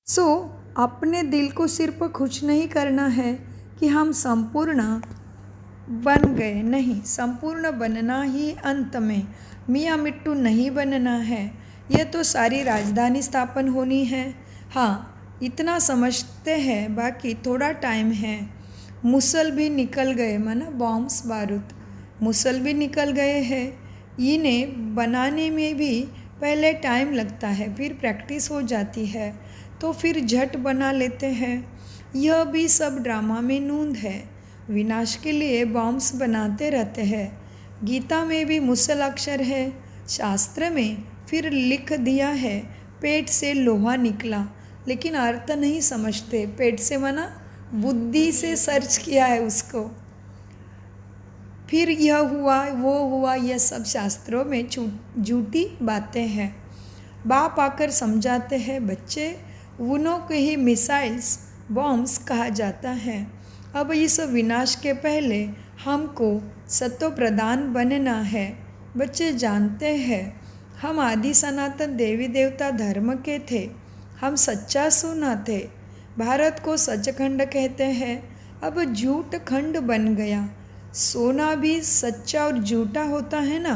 सो अपने दिल को सिर्फ खुश नहीं करना है कि हम संपूर्ण बन गए, नहीं, संपूर्ण बनना ही अंत में मियाँ मिट्टू नहीं बनना है। यह तो सारी राजधानी स्थापन होनी है। हाँ, इतना समझते हैं, बाकी थोड़ा टाइम है। मुसल भी निकल गए, माना बॉम्ब्स बारूद मुसल भी निकल गए हैं। इन्हें बनाने में भी पहले टाइम लगता है, फिर प्रैक्टिस हो जाती है तो फिर झट बना लेते हैं। यह भी सब ड्रामा में नूंद है। विनाश के लिए बॉम्ब्स बनाते रहते हैं। गीता में भी मुसल अक्षर है। शास्त्र में फिर लिख दिया है पेट से लोहा निकला, लेकिन अर्थ नहीं समझते। पेट से माना बुद्धि से सर्च किया है उसको। फिर यह हुआ वो हुआ, यह सब शास्त्रों में झूठी बातें हैं। बाप आकर समझाते हैं, बच्चे उन्हों को ही मिसाइल्स बॉम्ब्स कहा जाता है। अब इस विनाश के पहले हमको सत्व प्रदान बनना है। बच्चे जानते हैं हम आदि सनातन देवी देवता धर्म के थे। हम सच्चा सोना थे। भारत को सचखंड कहते हैं। अब झूठ खंड बन गया। सोना भी सच्चा और झूठा होता है ना।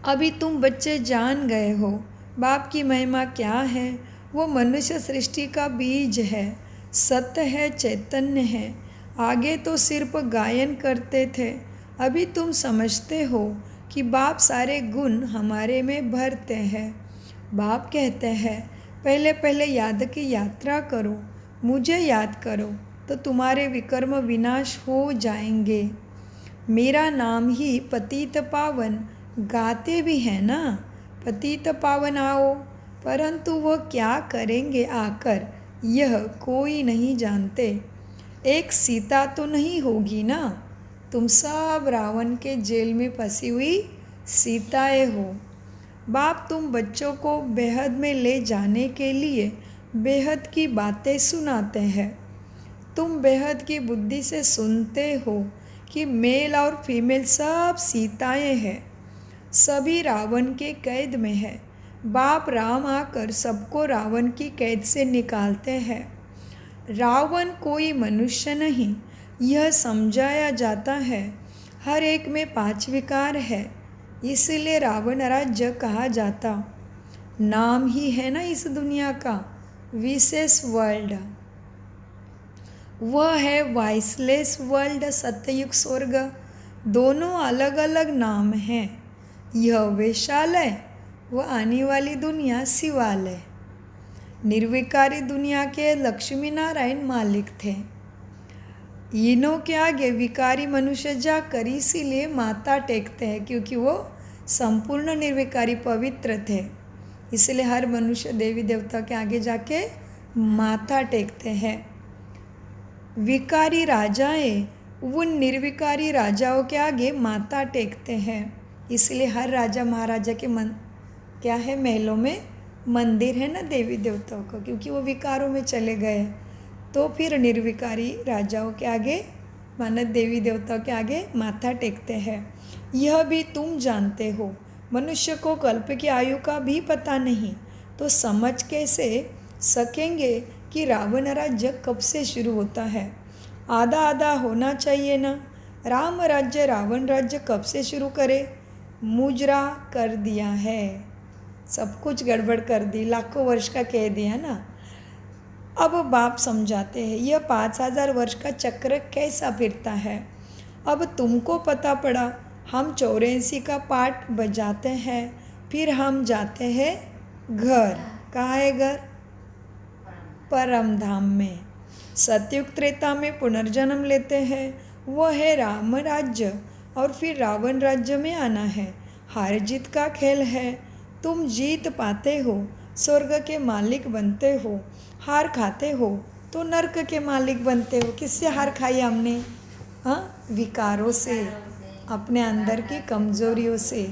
अभी तुम बच्चे जान गए हो बाप की महिमा क्या है। वो मनुष्य सृष्टि का बीज है, सत्य है, चैतन्य है। आगे तो सिर्फ गायन करते थे, अभी तुम समझते हो कि बाप सारे गुण हमारे में भरते हैं। बाप कहते हैं, पहले पहले याद की यात्रा करो, मुझे याद करो तो तुम्हारे विकर्म विनाश हो जाएंगे। मेरा नाम ही पतित पावन गाते भी हैं ना। पतित पावन आओ, परंतु वह क्या करेंगे आकर यह कोई नहीं जानते। एक सीता तो नहीं होगी ना। तुम सब रावण के जेल में फंसी हुई सीताएं हो। बाप तुम बच्चों को बेहद में ले जाने के लिए बेहद की बातें सुनाते हैं। तुम बेहद की बुद्धि से सुनते हो कि मेल और फीमेल सब सीताएं हैं, सभी रावण के कैद में है। बाप राम आकर सबको रावण की कैद से निकालते हैं। रावण कोई मनुष्य नहीं, यह समझाया जाता है। हर एक में 5 विकार है, इसीलिए रावण राज्य कहा जाता। नाम ही है ना इस दुनिया का विशेष वर्ल्ड। वह है वाइसलेस वर्ल्ड, सत्ययुग स्वर्ग। दोनों अलग अलग नाम हैं। यह वैशालय, वह आने वाली दुनिया शिवालय। निर्विकारी दुनिया के लक्ष्मी नारायण मालिक थे। इन्हों के आगे विकारी मनुष्य जाकर इसीलिए माथा टेकते हैं, क्योंकि वो संपूर्ण निर्विकारी पवित्र थे। इसलिए हर मनुष्य देवी देवता के आगे जाके माथा टेकते हैं। विकारी राजाएं उन निर्विकारी राजाओं के आगे माथा टेकते हैं। इसलिए हर राजा महाराजा के क्या है, महलों में मंदिर है ना देवी देवताओं का, क्योंकि वो विकारों में चले गए। तो फिर निर्विकारी राजाओं के आगे मानव देवी देवताओं के आगे माथा टेकते हैं। यह भी तुम जानते हो। मनुष्य को कल्प की आयु का भी पता नहीं, तो समझ कैसे सकेंगे कि रावण राज्य कब से शुरू होता है। आधा आधा होना चाहिए ना। राम राज्य रावण राज्य कब से शुरू करे। मुजरा कर दिया है, सब कुछ गड़बड़ कर दी, लाखों वर्ष का कह दिया ना। अब बाप समझाते हैं यह 5000 वर्ष का चक्र कैसा फिरता है। अब तुमको पता पड़ा। हम 84 का पाठ बजाते हैं, फिर हम जाते हैं घर। कहाँ है घर? परम धाम में। सतयुग त्रेता में पुनर्जन्म लेते हैं, वह है राम राज्य, और फिर रावण राज्य में आना है। हार जीत का खेल है। तुम जीत पाते हो, स्वर्ग के मालिक बनते हो। हार खाते हो तो नर्क के मालिक बनते हो। किससे हार खाई हमने? हाँ, विकारों से, अपने अंदर की कमजोरियों से।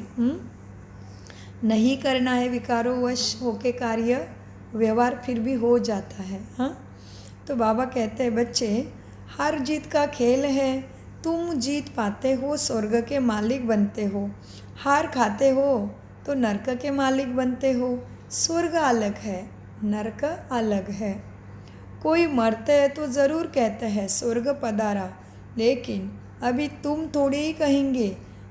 नहीं करना है विकारों वश होके कार्य, व्यवहार फिर भी हो जाता है। हाँ, तो बाबा कहते हैं, बच्चे हार जीत का खेल है। तुम जीत पाते हो, स्वर्ग के मालिक बनते हो। हार खाते हो तो नरक के मालिक बनते हो। स्वर्ग अलग है, नरक अलग है। कोई मरते है तो ज़रूर कहते हैं स्वर्ग पधारा, लेकिन अभी तुम थोड़े ही कहेंगे,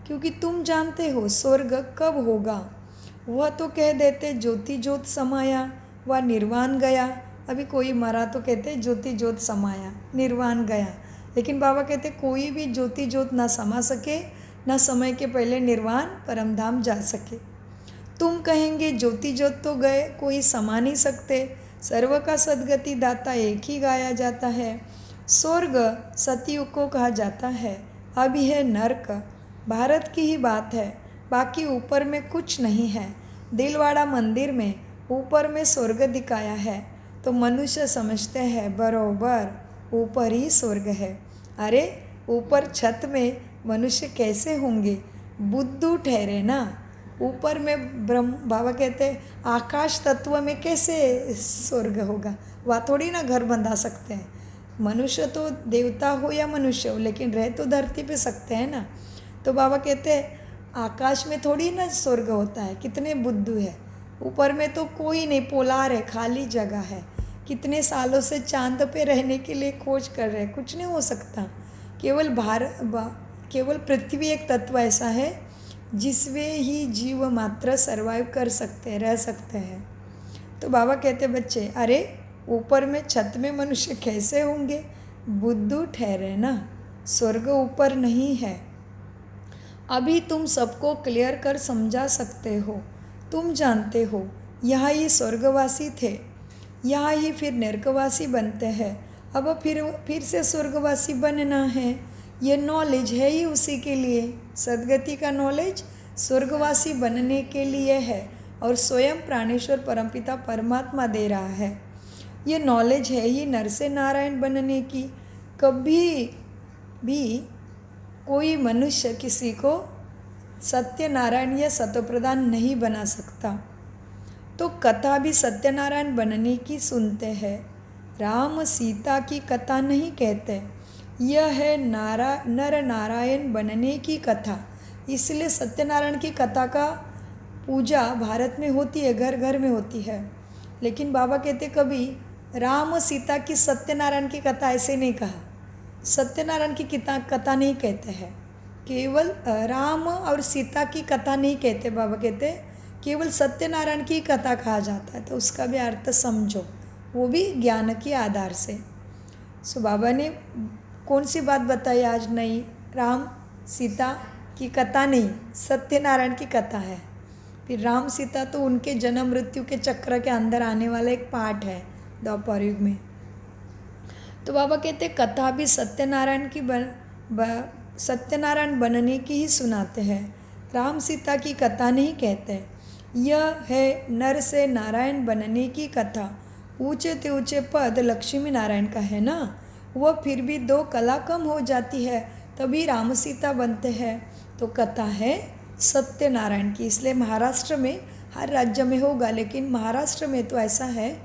क्योंकि तुम जानते हो स्वर्ग कब होगा। वह तो कह देते ज्योति ज्योत समाया व निर्वाण गया। अभी कोई मरा तो कहते ज्योति ज्योत समाया, निर्वाण गया। लेकिन बाबा कहते कोई भी ज्योति ज्योत ना समा सके, ना समय के पहले निर्वाण परमधाम जा सके। तुम कहेंगे ज्योति ज्योत तो गए, कोई समा नहीं सकते। सर्व का सद्गति दाता एक ही गाया जाता है। स्वर्ग सतयुग को कहा जाता है। अब यह नर्क भारत की ही बात है, बाकी ऊपर में कुछ नहीं है। दिलवाड़ा मंदिर में ऊपर में स्वर्ग दिखाया है तो मनुष्य समझते हैं बरोबर ऊपर ही स्वर्ग है। अरे ऊपर छत में मनुष्य कैसे होंगे, बुद्धू ठहरे ना। ऊपर में ब्रह्म बाबा कहते हैं आकाश तत्व में कैसे स्वर्ग होगा, वह थोड़ी ना घर बंधा सकते हैं। मनुष्य तो देवता हो या मनुष्य हो, लेकिन रह तो धरती पे सकते हैं ना। तो बाबा कहते हैं आकाश में थोड़ी ना स्वर्ग होता है, कितने बुद्धू है। ऊपर में तो कोई नहीं, पोलार है, खाली जगह है। कितने सालों से चांद पे रहने के लिए खोज कर रहे हैं, कुछ नहीं हो सकता। केवल पृथ्वी एक तत्व ऐसा है जिसमें ही जीव मात्र सर्वाइव कर सकते हैं, रह सकते हैं। तो बाबा कहते बच्चे अरे ऊपर में छत में मनुष्य कैसे होंगे, बुद्धू ठहरे ना, स्वर्ग ऊपर नहीं है। अभी तुम सबको क्लियर कर समझा सकते हो। तुम जानते हो यहाँ ही स्वर्गवासी थे, यहाँ ही फिर नरकवासी बनते हैं। अब फिर से स्वर्गवासी बनना है। ये नॉलेज है ही उसी के लिए। सद्गति का नॉलेज स्वर्गवासी बनने के लिए है और स्वयं प्राणेश्वर परमपिता परमात्मा दे रहा है। ये नॉलेज है ही नर से नारायण बनने की। कभी भी कोई मनुष्य किसी को सत्यनारायण या सतप्रधान नहीं बना सकता। तो कथा भी सत्यनारायण बनने की सुनते हैं, राम सीता की कथा नहीं कहते। यह है नर नारायण बनने की कथा। इसलिए सत्यनारायण की कथा का पूजा भारत में होती है, घर घर में होती है। लेकिन बाबा कहते कभी राम सीता की सत्यनारायण की कथा ऐसे नहीं कहा। सत्यनारायण की कथा नहीं कहते हैं, केवल राम और सीता की कथा नहीं कहते। बाबा कहते केवल सत्यनारायण की कथा कहा जाता है, तो उसका भी अर्थ समझो, वो भी ज्ञान के आधार से। सो बाबा ने कौन सी बात बताई आज? नहीं, राम सीता की कथा नहीं, सत्यनारायण की कथा है। फिर राम सीता तो उनके जन्म मृत्यु के चक्र के अंदर आने वाला एक पार्ट है द्वापर युग में। तो बाबा कहते कथा भी सत्यनारायण की सत्यनारायण बनने की ही सुनाते हैं, राम सीता की कथा नहीं कहते। यह है नर से नारायण बनने की कथा। ऊंचे ते ऊंचे पद लक्ष्मी नारायण का है ना, वह फिर भी 2 कला कम हो जाती है, तभी राम सीता बनते हैं। तो कथा है सत्यनारायण की। इसलिए महाराष्ट्र में हर राज्य में होगा, लेकिन महाराष्ट्र में तो ऐसा है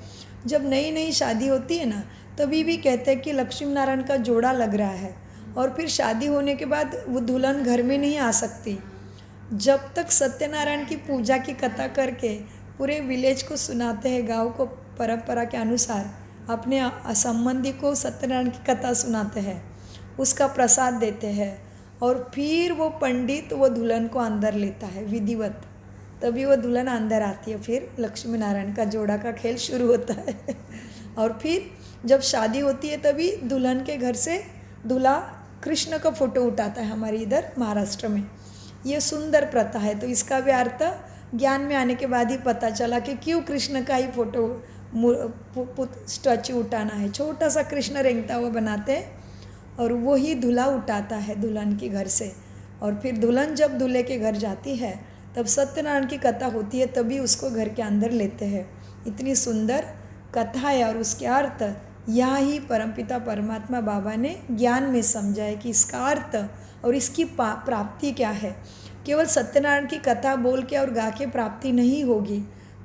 जब नई नई शादी होती है ना, तभी भी कहते हैं कि लक्ष्मी नारायण का जोड़ा लग रहा है। और फिर शादी होने के बाद वो दुल्हन घर में नहीं आ सकती। जब तक सत्यनारायण की पूजा की कथा करके पूरे विलेज को सुनाते हैं, गांव को परंपरा के अनुसार अपने संबंधी को सत्यनारायण की कथा सुनाते हैं, उसका प्रसाद देते हैं, और फिर वो पंडित वो दुल्हन को अंदर लेता है विधिवत, तभी वो दुल्हन अंदर आती है। फिर लक्ष्मी नारायण का जोड़ा का खेल शुरू होता है। और फिर जब शादी होती है तभी दुल्हन के घर से दूल्हा कृष्ण का फोटो उठाता है, हमारे इधर महाराष्ट्र में। ये सुंदर प्रथा है। तो इसका भी अर्थ ज्ञान में आने के बाद ही पता चला कि क्यों कृष्ण का ही फोटो स्टैचू उठाना है। छोटा सा कृष्ण रेंगता हुआ बनाते हैं और वो ही दूल्हा उठाता है दुल्हन के घर से। और फिर दुल्हन जब दूल्हे के घर जाती है तब सत्यनारायण की कथा होती है, तभी उसको घर के अंदर लेते हैं। इतनी सुंदर कथा है। और उसके अर्थ यहाँ ही परमपिता परमात्मा बाबा ने ज्ञान में समझा है कि इसका अर्थ और इसकी प्राप्ति क्या है। केवल सत्यनारायण की कथा बोल के और गा के प्राप्ति नहीं होगी,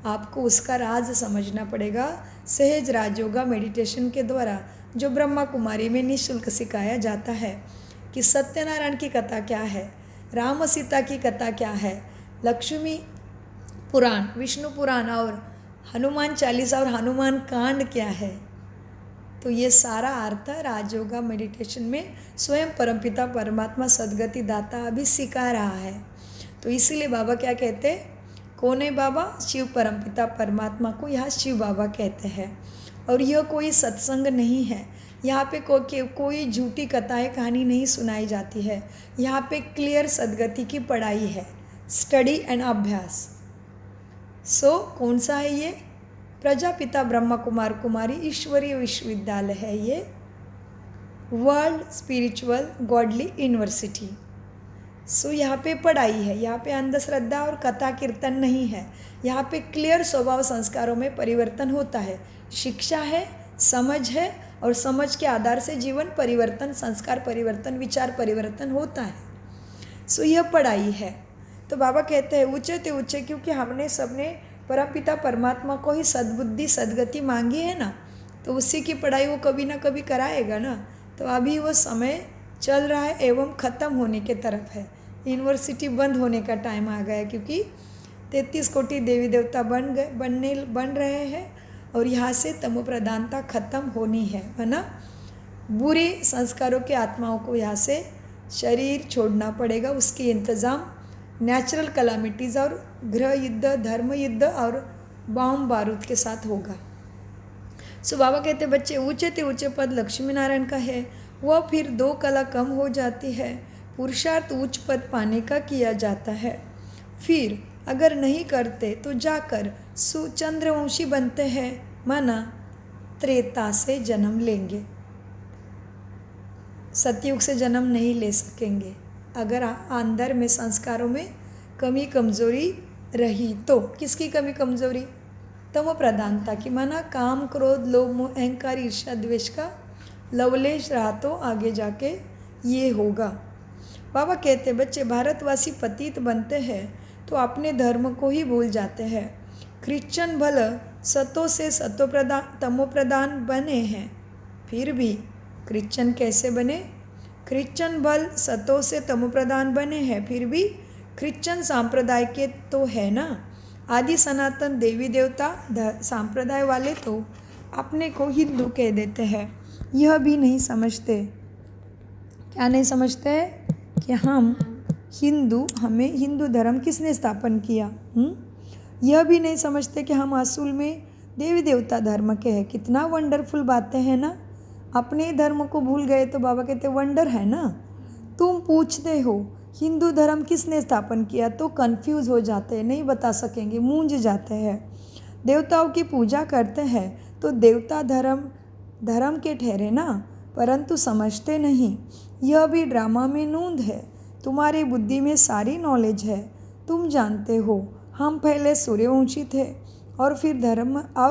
आपको उसका राज समझना पड़ेगा। सहज राजयोगा मेडिटेशन के द्वारा जो ब्रह्मा कुमारी में निःशुल्क सिखाया जाता है कि सत्यनारायण की कथा क्या है, राम सीता की कथा क्या है, लक्ष्मी पुराण, विष्णु पुराण और हनुमान चालीसा और हनुमान कांड क्या है? तो ये सारा अर्थ राजयोगा मेडिटेशन में स्वयं परमपिता परमात्मा सद्गति दाता अभी सिखा रहा है। तो इसीलिए बाबा क्या कहते हैं? कौन है बाबा? शिव परमपिता परमात्मा को यहाँ शिव बाबा कहते हैं। और यह कोई सत्संग नहीं है, यहाँ पे कोई झूठी कथाएं कहानी नहीं सुनाई जाती है। यहाँ पे क्लियर सद्गति की पढ़ाई है, स्टडी एंड अभ्यास। कौन सा है ये? प्रजापिता ब्रह्मा कुमार कुमारी ईश्वरीय विश्वविद्यालय है ये, वर्ल्ड स्पिरिचुअल गॉडली यूनिवर्सिटी। यहाँ पे पढ़ाई है, यहाँ पे अंधश्रद्धा और कथा कीर्तन नहीं है। यहाँ पे क्लियर स्वभाव संस्कारों में परिवर्तन होता है, शिक्षा है, समझ है, और समझ के आधार से जीवन परिवर्तन, संस्कार परिवर्तन, विचार परिवर्तन होता है। यह पढ़ाई है। तो बाबा कहते हैं ऊंचे ते ऊंचे, क्योंकि हमने सबने परमपिता परमात्मा को ही सद्बुद्धि सद्गति मांगी है ना, तो उसी की पढ़ाई वो कभी ना कभी कराएगा ना। तो अभी वो समय चल रहा है एवं ख़त्म होने के तरफ है। यूनिवर्सिटी बंद होने का टाइम आ गया, क्योंकि 33 कोटि देवी देवता बन रहे हैं और यहाँ से तमो प्रधानता ख़त्म होनी है ना। बुरे संस्कारों के आत्माओं को यहाँ से शरीर छोड़ना पड़ेगा। उसके इंतज़ाम नेचुरल कलामिटीज़ और गृह युद्ध, धर्म युद्ध और बम बारूद के साथ होगा। बाबा कहते बच्चे ऊंचे ते ऊंचे पद लक्ष्मी नारायण का है, वह फिर 2 कला कम हो जाती है। पुरुषार्थ उच्च पद पाने का किया जाता है, फिर अगर नहीं करते तो जाकर चंद्रवंशी बनते हैं, माना त्रेता से जन्म लेंगे, सतयुग से जन्म नहीं ले सकेंगे। अगर अंदर में संस्कारों में कमी कमज़ोरी रही तो। किसकी कमी कमज़ोरी? तमो प्रधानता की, माना काम क्रोध लोभ मोह अहंकार ईर्ष्या द्वेष का लवलेश रहा तो आगे जाके ये होगा। बाबा कहते बच्चे भारतवासी पतित बनते हैं तो अपने धर्म को ही भूल जाते हैं। क्रिश्चियन भले सतों से तमो प्रधान बने हैं, फिर भी क्रिश्चियन कैसे बने? क्रिश्चियन भल सतों से तमो प्रधान बने हैं, फिर भी क्रिश्चियन सांप्रदाय के तो है ना। आदि सनातन देवी देवता सांप्रदाय वाले तो अपने को हिंदू कह देते हैं। यह भी नहीं समझते, क्या नहीं समझते? कि हम हिंदू, हमें हिंदू धर्म किसने स्थापन किया। यह भी नहीं समझते कि हम असूल में देवी देवता धर्म के हैं। कितना वंडरफुल बातें हैं ना। अपने धर्म को भूल गए तो बाबा कहते वंडर है ना। तुम पूछते हो हिंदू धर्म किसने स्थापन किया, तो कंफ्यूज हो जाते हैं, नहीं बता सकेंगे, मूंझ जाते हैं। देवताओं की पूजा करते हैं तो देवता धर्म के ठहरे ना, परंतु समझते नहीं। यह भी ड्रामा में नूंद है। तुम्हारी बुद्धि में सारी नॉलेज है। तुम जानते हो हम पहले सूर्यवंशी थे और फिर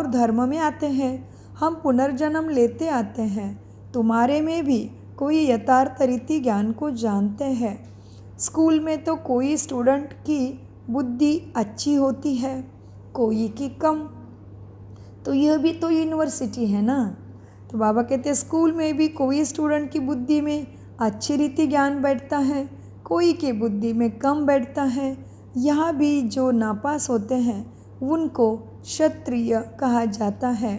धर्म में आते हैं। हम पुनर्जन्म लेते आते हैं। तुम्हारे में भी कोई यथार्थ रीति ज्ञान को जानते हैं। स्कूल में तो कोई स्टूडेंट की बुद्धि अच्छी होती है, कोई की कम। तो यह भी तो यूनिवर्सिटी है ना। तो बाबा कहते हैं स्कूल में भी कोई स्टूडेंट की बुद्धि में अच्छी रीति ज्ञान बैठता है, कोई की बुद्धि में कम बैठता है। यहाँ भी जो नापास होते हैं उनको क्षत्रिय कहा जाता है।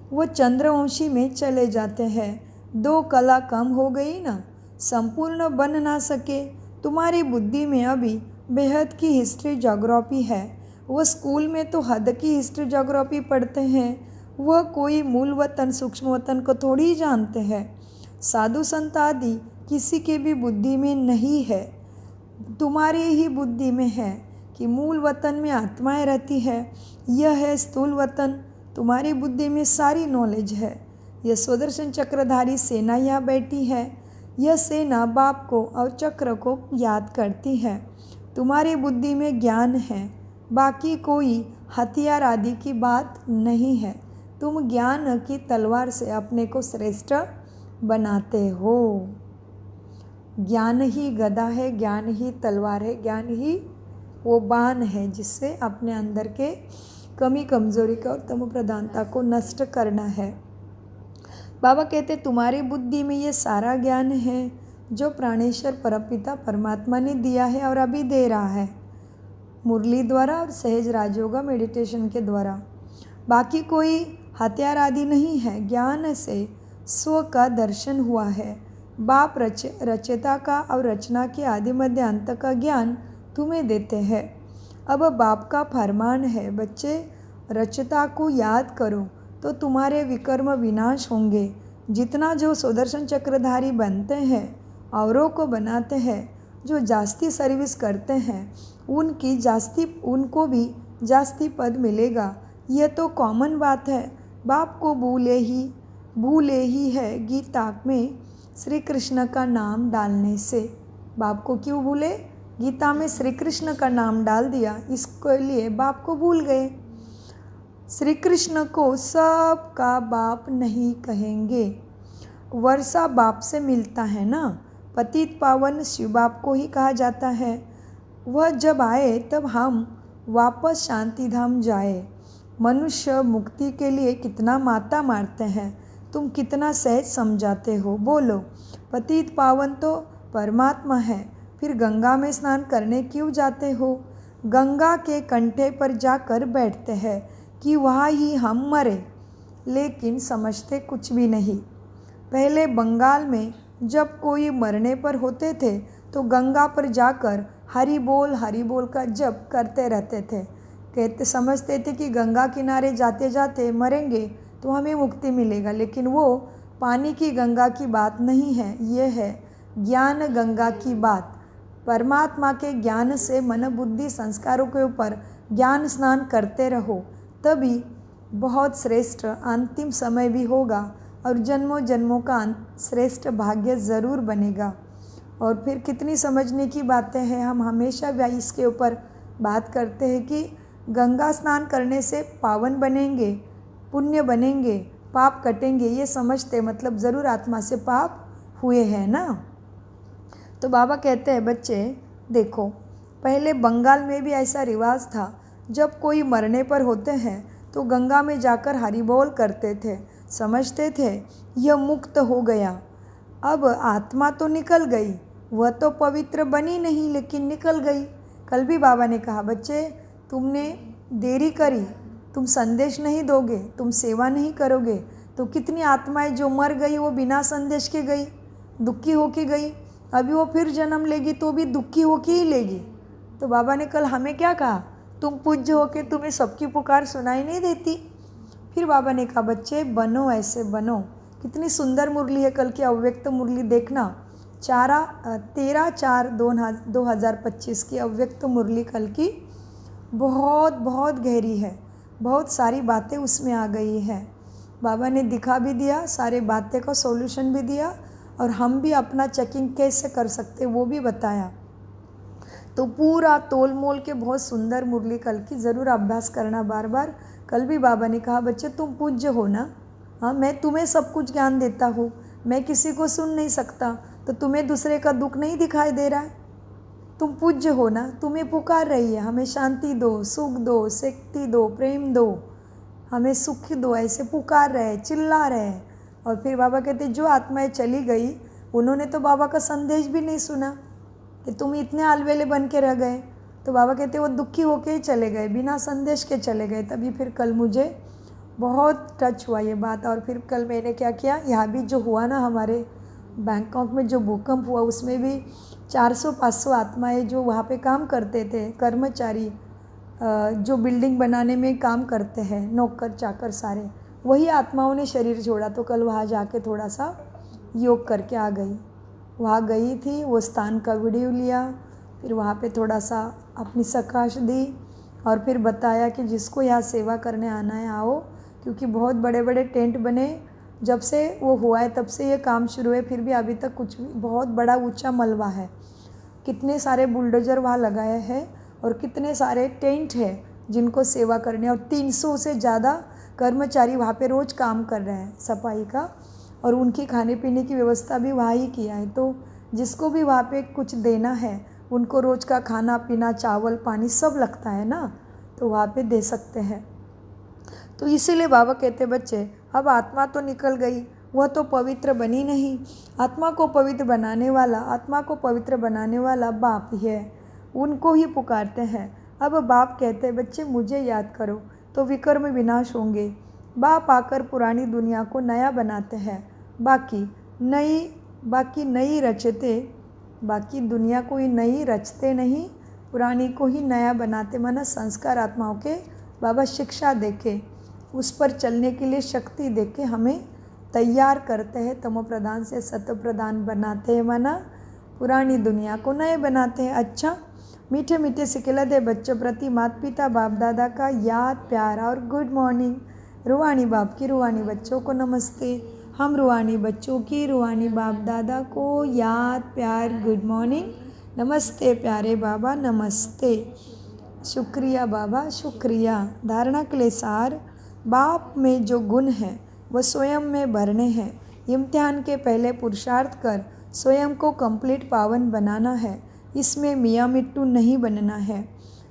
वो चंद्रवंशी में चले जाते हैं। 2 कला कम हो गई ना, संपूर्ण बन ना सके। तुम्हारी बुद्धि में अभी बेहद की हिस्ट्री ज्योग्राफी है। वो स्कूल में तो हद की हिस्ट्री ज्योग्राफी पढ़ते हैं। वह कोई मूल वतन सूक्ष्म वतन को थोड़ी जानते हैं। साधु संत आदि किसी के भी बुद्धि में नहीं है। तुम्हारी ही बुद्धि में है कि मूल वतन में आत्माएं रहती है। यह है स्थूल वतन। तुम्हारी बुद्धि में सारी नॉलेज है। यह सुदर्शन चक्रधारी सेना यहाँ बैठी है। यह सेना बाप को और चक्र को याद करती है। तुम्हारी बुद्धि में ज्ञान है, बाकी कोई हथियार आदि की बात नहीं है। तुम ज्ञान की तलवार से अपने को श्रेष्ठ बनाते हो। ज्ञान ही गदा है, ज्ञान ही तलवार है, ज्ञान ही वो बाण है जिससे अपने अंदर के कमी कमज़ोरी का और तमो प्रधानता को नष्ट करना है। बाबा कहते तुम्हारी बुद्धि में ये सारा ज्ञान है जो प्राणेश्वर परमपिता परमात्मा ने दिया है और अभी दे रहा है, मुरली द्वारा और सहज राजयोगा मेडिटेशन के द्वारा। बाकी कोई हथियार आदि नहीं है। ज्ञान से स्व का दर्शन हुआ है। बाप रचयिता का और रचना के आदि मध्य अंत का ज्ञान तुम्हें देते हैं। अब बाप का फरमान है, बच्चे रचयिता को याद करो तो तुम्हारे विकर्म विनाश होंगे। जितना जो सुदर्शन चक्रधारी बनते हैं, औरों को बनाते हैं, जो जास्ती सर्विस करते हैं, उनको भी जास्ती पद मिलेगा। यह तो कॉमन बात है। बाप को भूले ही है गीता में श्री कृष्ण का नाम डालने से। बाप को क्यों भूले? गीता में श्री कृष्ण का नाम डाल दिया, इसके लिए बाप को भूल गए। श्री कृष्ण को सबका बाप नहीं कहेंगे। वर्षा बाप से मिलता है ना। पतित पावन शिव बाप को ही कहा जाता है। वह जब आए तब हम वापस शांति धाम जाए। मनुष्य मुक्ति के लिए कितना माता मारते हैं, तुम कितना सहज समझाते हो। बोलो, पतित पावन तो परमात्मा है, फिर गंगा में स्नान करने क्यों जाते हो? गंगा के कंठे पर जाकर बैठते हैं कि वहाँ ही हम मरे, लेकिन समझते कुछ भी नहीं। पहले बंगाल में जब कोई मरने पर होते थे तो गंगा पर जाकर हरि बोल का जप करते रहते थे। समझते थे कि गंगा किनारे जाते जाते मरेंगे तो हमें मुक्ति मिलेगा, लेकिन वो पानी की गंगा की बात नहीं है। ये है ज्ञान गंगा की बात। परमात्मा के ज्ञान से मन बुद्धि संस्कारों के ऊपर ज्ञान स्नान करते रहो, तभी बहुत श्रेष्ठ अंतिम समय भी होगा और जन्मों जन्मों का श्रेष्ठ भाग्य ज़रूर बनेगा। और फिर कितनी समझने की बातें हैं। हम हमेशा इसके ऊपर बात करते हैं कि गंगा स्नान करने से पावन बनेंगे, पुण्य बनेंगे, पाप कटेंगे, ये समझते, मतलब ज़रूर आत्मा से पाप हुए हैं ना। तो बाबा कहते हैं, बच्चे देखो, पहले बंगाल में भी ऐसा रिवाज था। जब कोई मरने पर होते हैं तो गंगा में जाकर हरि बोल करते थे। समझते थे यह मुक्त हो गया। अब आत्मा तो निकल गई, वह तो पवित्र बनी नहीं, लेकिन निकल गई। कल भी बाबा ने कहा, बच्चे तुमने देरी करी, तुम संदेश नहीं दोगे, तुम सेवा नहीं करोगे, तो कितनी आत्माएं जो मर गई वो बिना संदेश के गई, दुखी होके गई। अभी वो फिर जन्म लेगी तो भी दुखी होके ही लेगी। तो बाबा ने कल हमें क्या कहा, तुम पूज्य होके तुम्हें सबकी पुकार सुनाई नहीं देती। फिर बाबा ने कहा, बच्चे बनो, ऐसे बनो। कितनी सुंदर मुरली है कल की अव्यक्त मुरली, देखना 13/4/2025 की अव्यक्त मुरली कल की बहुत बहुत गहरी है। बहुत सारी बातें उसमें आ गई है। बाबा ने दिखा भी दिया, सारे बातें का सॉल्यूशन भी दिया, और हम भी अपना चेकिंग कैसे कर सकते वो भी बताया। तो पूरा तोल मोल के बहुत सुंदर मुरली कल की ज़रूर अभ्यास करना बार बार। कल भी बाबा ने कहा, बच्चे तुम पूज्य हो ना, हाँ मैं तुम्हें सब कुछ ज्ञान देता हूँ, मैं किसी को सुन नहीं सकता, तो तुम्हें दूसरे का दुख नहीं दिखाई दे रहा है? तुम पूज्य हो ना, तुम्हें पुकार रही है, हमें शांति दो, सुख दो, शक्ति दो, प्रेम दो, हमें सुख दो, ऐसे पुकार रहे, चिल्ला रहे। और फिर बाबा कहते, जो आत्माएं चली गई उन्होंने तो बाबा का संदेश भी नहीं सुना कि तुम इतने अलवेले बन के रह गए। तो बाबा कहते वो दुखी होके ही चले गए, बिना संदेश के चले गए। तभी फिर कल मुझे बहुत टच हुआ ये बात। और फिर कल मैंने क्या किया, यहाँ भी जो हुआ ना, हमारे बैंकॉक में जो भूकंप हुआ, उसमें भी 400-500 आत्माएं जो वहाँ पे काम करते थे, कर्मचारी जो बिल्डिंग बनाने में काम करते हैं, नौकर चाकर सारे, वही आत्माओं ने शरीर छोड़ा। तो कल वहाँ जाके थोड़ा सा योग करके आ गई। वहाँ गई थी, वो स्थान का वीडियो लिया, फिर वहाँ पे थोड़ा सा अपनी सकाश दी, और फिर बताया कि जिसको यहाँ सेवा करने आना है आओ, क्योंकि बहुत बड़े बड़े टेंट बने। जब से वो हुआ है तब से ये काम शुरू है, फिर भी अभी तक कुछ भी, बहुत बड़ा ऊंचा मलबा है, कितने सारे बुलडोजर वहाँ लगाए हैं, और कितने सारे टेंट है जिनको सेवा करने, और 300 से ज़्यादा कर्मचारी वहाँ पे रोज़ काम कर रहे हैं सफाई का, और उनकी खाने पीने की व्यवस्था भी वहाँ ही किया है। तो जिसको भी वहाँ पे कुछ देना है, उनको रोज़ का खाना पीना, चावल पानी सब लगता है ना, तो वहाँ पे दे सकते हैं। तो इसीलिए बाबा कहते, बच्चे अब आत्मा तो निकल गई, वह तो पवित्र बनी नहीं। आत्मा को पवित्र बनाने वाला बाप ही है, उनको ही पुकारते हैं। अब बाप कहते हैं, बच्चे मुझे याद करो तो विकर्म विनाश होंगे। बाप आकर पुरानी दुनिया को नया बनाते हैं, बाकी दुनिया को ही नई रचते नहीं, पुरानी को ही नया बनाते। माना संस्कार आत्माओं के बाबा शिक्षा देके, उस पर चलने के लिए शक्ति देके हमें तैयार करते हैं, तमो प्रधान से सत्व प्रधान बनाते हैं, माना पुरानी दुनिया को नए बनाते हैं। अच्छा, मीठे मीठे सिखलाते बच्चों प्रति माता पिता बाप दादा का याद प्यार और गुड मॉर्निंग। रूहानी बाप की रूहानी बच्चों को नमस्ते। हम रूहानी बच्चों की रूहानी बाप दादा को याद प्यार गुड मॉर्निंग। नमस्ते प्यारे बाबा, नमस्ते। शुक्रिया बाबा, शुक्रिया। धारणा के लिए सार, बाप में जो गुण हैं वह स्वयं में भरने हैं। इम्तिहान के पहले पुरुषार्थ कर स्वयं को कंप्लीट पावन बनाना है। इसमें मियाँ मिट्टू नहीं बनना है।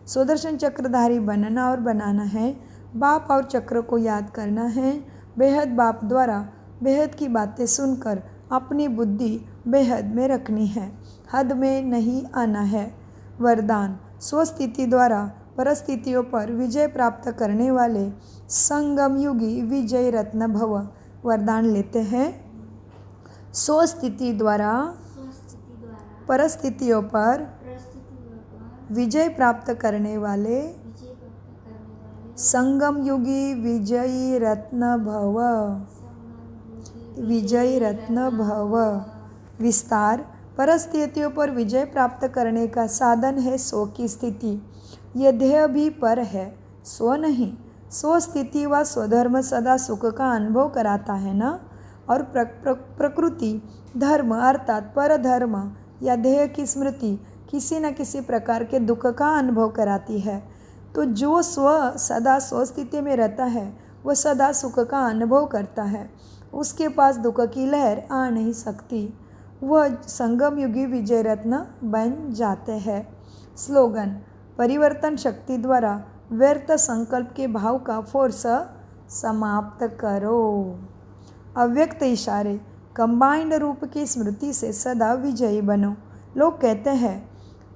सुदर्शन चक्रधारी बनना और बनाना है। बाप और चक्र को याद करना है। बेहद बाप द्वारा बेहद की बातें सुनकर अपनी बुद्धि बेहद में रखनी है, हद में नहीं आना है। वरदान, स्वस्थिति द्वारा परिस्थितियों पर विजय प्राप्त करने वाले संगम युगी विजय रत्न भव। वरदान लेते हैं। स्वस्थिति द्वारा परिस्थितियों पर विजय प्राप्त करने वाले संगम युगी विजयी रत्न भव। विजयी रत्न भव। विस्तार, परिस्थितियों पर विजय प्राप्त करने का साधन है स्व की स्थिति। यह देह भी पर है, स्व नहीं। स्व स्थिति व स्वधर्म सदा सुख का अनुभव कराता है ना। और प्रकृति धर्म अर्थात पर धर्म या देह की स्मृति किसी न किसी प्रकार के दुख का अनुभव कराती है। तो जो स्व सदा स्वस्थिति में रहता है वह सदा सुख का अनुभव करता है, उसके पास दुख की लहर आ नहीं सकती। वह संगम युगी विजय रत्न बन जाते हैं। स्लोगन, परिवर्तन शक्ति द्वारा व्यर्थ संकल्प के भाव का फोर्स समाप्त करो। अव्यक्त इशारे, कंबाइंड रूप की स्मृति से सदा विजयी बनो। लोग कहते हैं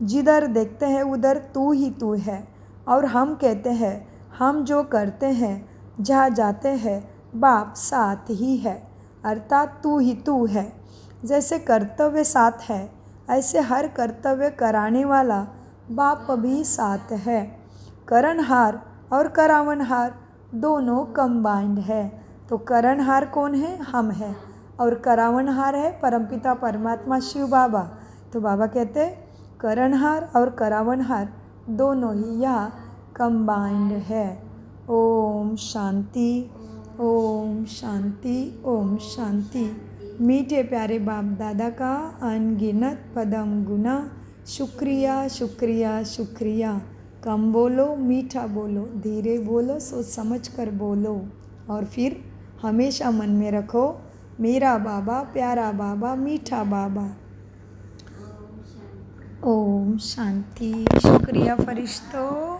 जिधर देखते हैं उधर तू ही तू है, और हम कहते हैं हम जो करते हैं जहाँ जाते हैं बाप साथ ही है, अर्थात तू ही तू है। जैसे कर्तव्य साथ है, ऐसे हर कर्तव्य कराने वाला बाप भी साथ है। करणहार और करावनहार दोनों कंबाइंड है। तो करणहार कौन है? हम है। और करावनहार है परमपिता परमात्मा शिव बाबा। तो बाबा कहते हैं करणहार और करावनहार दोनों ही यहाँ कंबाइंड है। ओम शांति, ओम शांति, ओम शांति। मीठे प्यारे बाप दादा का अनगिनत पदम गुना शुक्रिया, शुक्रिया, शुक्रिया। कम बोलो, मीठा बोलो, धीरे बोलो, सोच समझ कर बोलो। और फिर हमेशा मन में रखो, मेरा बाबा, प्यारा बाबा, मीठा बाबा। ओम शांति। शुक्रिया फरिश्तों।